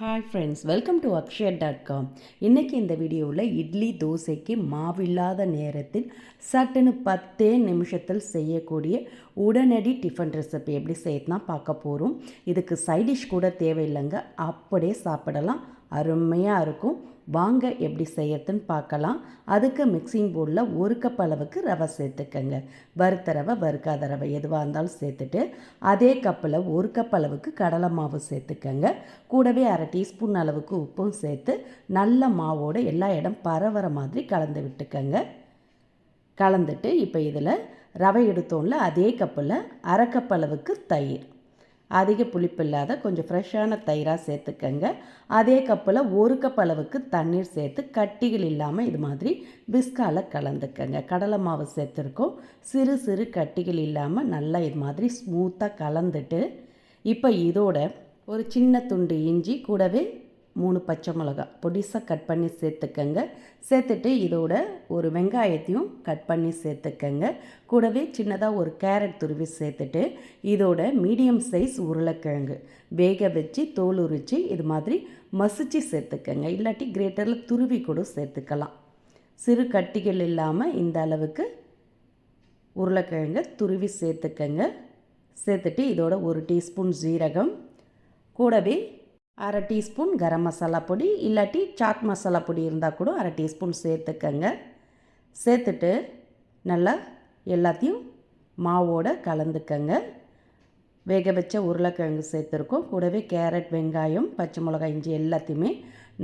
Hi friends, welcome to Akshaya dot com. இன்றைக்கி இந்த வீடியோவில் இட்லி தோசைக்கு மாவில்லாத நேரத்தில் சட்டுன்னு 10 நிமிஷத்தில் செய்யக்கூடிய உடனடி டிஃபன் ரெசிபி எப்படி செய்யணும்னா பார்க்க போகிறோம். இதுக்கு சைடிஷ் கூட தேவையில்லைங்க, அப்படியே சாப்பிடலாம், அருமையாக இருக்கும். வாங்க எப்படி செய்யறதுன்னு பார்க்கலாம். அதுக்கு மிக்சிங் பவுலில் 1 கப் அளவுக்கு ரவை சேர்த்துக்கங்க. வறுத்த ரவை, வறுக்காத ரவை எதுவாக இருந்தாலும் சேர்த்துட்டு அதே கப்பில் 1 கப் அளவுக்கு கடலை மாவு சேர்த்துக்கங்க. கூடவே அரை டீஸ்பூன் அளவுக்கு உப்பும் சேர்த்து நல்ல மாவோடு எல்லா இடம் பரவற மாதிரி கலந்து விட்டுக்கங்க. கலந்துட்டு இப்போ இதில் ரவை எடுத்தோம்ல அதே கப்பில் அரை கப் அளவுக்கு தயிர், அதிக புளிப்பு இல்லாத கொஞ்சம் ஃப்ரெஷ்ஷான தயிராக சேர்த்துக்கங்க. அதே கப்பில் 1 கப் அளவுக்கு தண்ணீர் சேர்த்து கட்டிகள் இல்லாமல் இது மாதிரி பிஸ்காவில் கலந்துக்கங்க. கடலை மாவு சேர்த்துருக்கோம், சிறு சிறு கட்டிகள் இல்லாமல் நல்லா இது மாதிரி ஸ்மூத்தாக கலந்துட்டு இப்போ இதோட ஒரு சின்ன துண்டு இஞ்சி, கூடவே 3 பச்சை மிளகா பொடிசாக கட் பண்ணி சேர்த்துக்கங்க. சேர்த்துட்டு இதோட ஒரு வெங்காயத்தையும் கட் பண்ணி சேர்த்துக்கங்க. கூடவே சின்னதாக ஒரு கேரட் துருவி சேர்த்துட்டு இதோட மீடியம் சைஸ் உருளைக்கிழங்கு வேக வச்சு தோல் உரித்து இது மாதிரி மசிச்சு சேர்த்துக்கங்க. இல்லாட்டி கிரேட்டரில் துருவி கூட சேர்த்துக்கலாம். சிறு கட்டிகள் இல்லாமல் இந்த அளவுக்கு உருளைக்கிழங்கை துருவி சேர்த்துக்கங்க. சேர்த்துட்டு இதோட 1 டீஸ்பூன் ஜீரகம், கூடவே அரை டீஸ்பூன் கரம் மசாலா பொடி, இல்லாட்டி சாட் மசாலா பொடி இருந்தால் கூட அரை டீஸ்பூன் சேர்த்துக்கங்க. சேர்த்துட்டு நல்லா எல்லாத்தையும் மாவோடு கலந்துக்கங்க. வேக வச்ச உருளைக்கிழங்கு சேர்த்துருக்கோம், கூடவே கேரட், வெங்காயம், பச்சை மிளகாய், இஞ்சி எல்லாத்தையுமே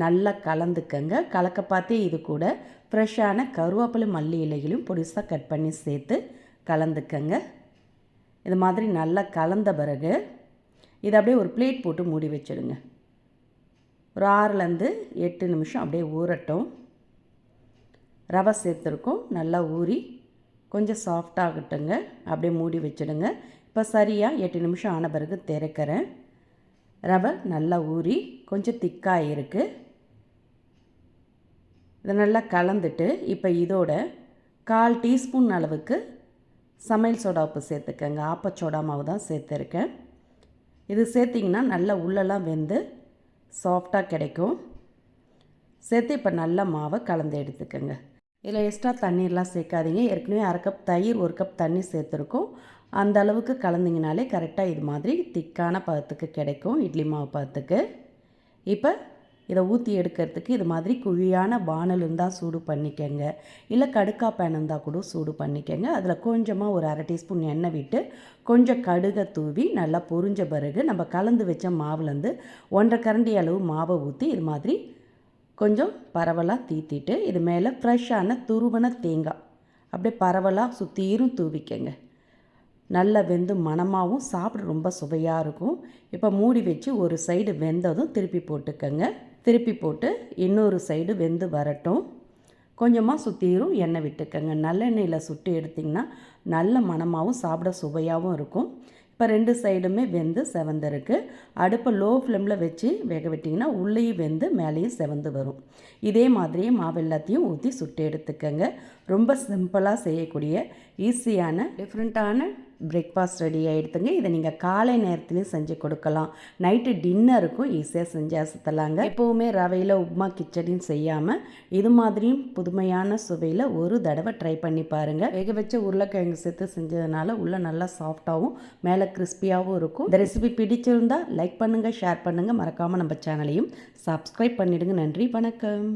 நல்லா கலந்துக்கங்க. கலக்க பார்த்தே இது கூட ஃப்ரெஷ்ஷான கருவேப்பிலை, மல்லி இலைகளையும் பொடிசாக கட் பண்ணி சேர்த்து கலந்துக்கங்க. இது மாதிரி நல்லா கலந்த பிறகு இதை அப்படியே ஒரு பிளேட் போட்டு மூடி வச்சிடுங்க. ஒரு 6லேருந்து 8 நிமிஷம் அப்படியே ஊறட்டும். ரவை சேர்த்துருக்கோம், நல்லா ஊறி கொஞ்சம் சாஃப்டாகட்டுங்க. அப்படியே மூடி வச்சிடுங்க. இப்போ சரியாக 8 நிமிஷம் ஆன பிறகு திறக்கிறேன். ரவை நல்லா ஊறி கொஞ்சம் திக்காக இருக்குது. இதை நல்லா கலந்துட்டு இப்போ இதோட 1/4 டீஸ்பூன் அளவுக்கு சமையல் சோடா உப்பு சேர்த்துக்கங்க. ஆப்பச்சோடா மாவு தான் சேர்த்துருக்கேன். இது சேர்த்திங்கன்னா நல்லா உள்ளெல்லாம் வெந்து சாஃப்டாக கிடைக்கும். சேர்த்து இப்போ நல்லா மாவை கலந்து எடுத்துக்கோங்க. இதில் எக்ஸ்ட்ரா தண்ணீர்லாம் சேர்க்காதீங்க. ஏற்கனவே அரை கப் தயிர், 1 கப் தண்ணி சேர்த்துருக்கோம். அந்த அளவுக்கு கலந்திங்கனாலே கரெக்டாக இது மாதிரி திக்கான பதத்துக்கு கிடைக்கும், இட்லி மாவு பதத்துக்கு. இப்போ இதை ஊற்றி எடுக்கிறதுக்கு இது மாதிரி குழியான வானல் இருந்தால் சூடு பண்ணிக்கங்க, இல்லை கடுக்கா பேன் இருந்தால் கூட சூடு பண்ணிக்கங்க. அதில் கொஞ்சமாக ஒரு அரை டீஸ்பூன் எண்ணெய் விட்டு கொஞ்சம் கடுகை தூவி நல்லா பொரிஞ்ச பிறகு நம்ம கலந்து வச்ச மாவுலேருந்து 1/2 கரண்டி அளவு மாவை ஊற்றி இது மாதிரி கொஞ்சம் பரவலாக தீத்திட்டு இது மேலே ஃப்ரெஷ்ஷான துருவன தேங்காய் அப்படியே பரவலாக சுற்றிரும் தூவிக்கங்க. நல்லா வெந்து மணமாகவும் சாப்பிட ரொம்ப சுவையாக இருக்கும். இப்போ மூடி வச்சு ஒரு சைடு வெந்ததும் திருப்பி போட்டுக்கங்க. திருப்பி போட்டு இன்னொரு சைடு வெந்து வரட்டும். கொஞ்சமாக சுற்றிரும் எண்ணெய் விட்டுக்கங்க. நல்லெண்ணெயில் சுட்டு எடுத்திங்கன்னா நல்ல மணமாகவும் சாப்பிட சுவையாகவும் இருக்கும். இப்போ 2 சைடுமே வெந்து செவந்திருக்கு. அடுப்பை லோ ஃப்ளேமில் வச்சு வேக விட்டிங்கன்னா உள்ளேயும் வெந்து மேலேயும் செவந்து வரும். இதே மாதிரியே மாவு எல்லாத்தையும் ஊற்றி சுட்டு எடுத்துக்கங்க. ரொம்ப சிம்பிளாக செய்யக்கூடிய ஈஸியான டிஃப்ரெண்ட்டான பிரேக்ஃபாஸ்ட் ரெடி ஆகிடுதுங்க. இதை நீங்கள் காலை நேரத்துலையும் செஞ்சு கொடுக்கலாம், நைட்டு டின்னருக்கும் ஈஸியாக செஞ்சு அசத்தலாங்க. எப்போவுமே ரவையில் உப்புமா கிச்சடின்னு செய்யாமல் இது மாதிரியும் புதுமையான சுவையில் ஒரு தடவை ட்ரை பண்ணி பாருங்கள். வேக வச்ச உருளைக்கிழங்கு சேர்த்து செஞ்சதுனால உள்ளே நல்லா சாஃப்டாகவும் மேலே கிறிஸ்பியாகவும் இருக்கும். இந்த ரெசிபி பிடிச்சிருந்தால் லைக் பண்ணுங்கள், ஷேர் பண்ணுங்கள், மறக்காமல் நம்ம சேனலையும் சப்ஸ்கிரைப் பண்ணிவிடுங்க. நன்றி, வணக்கம்.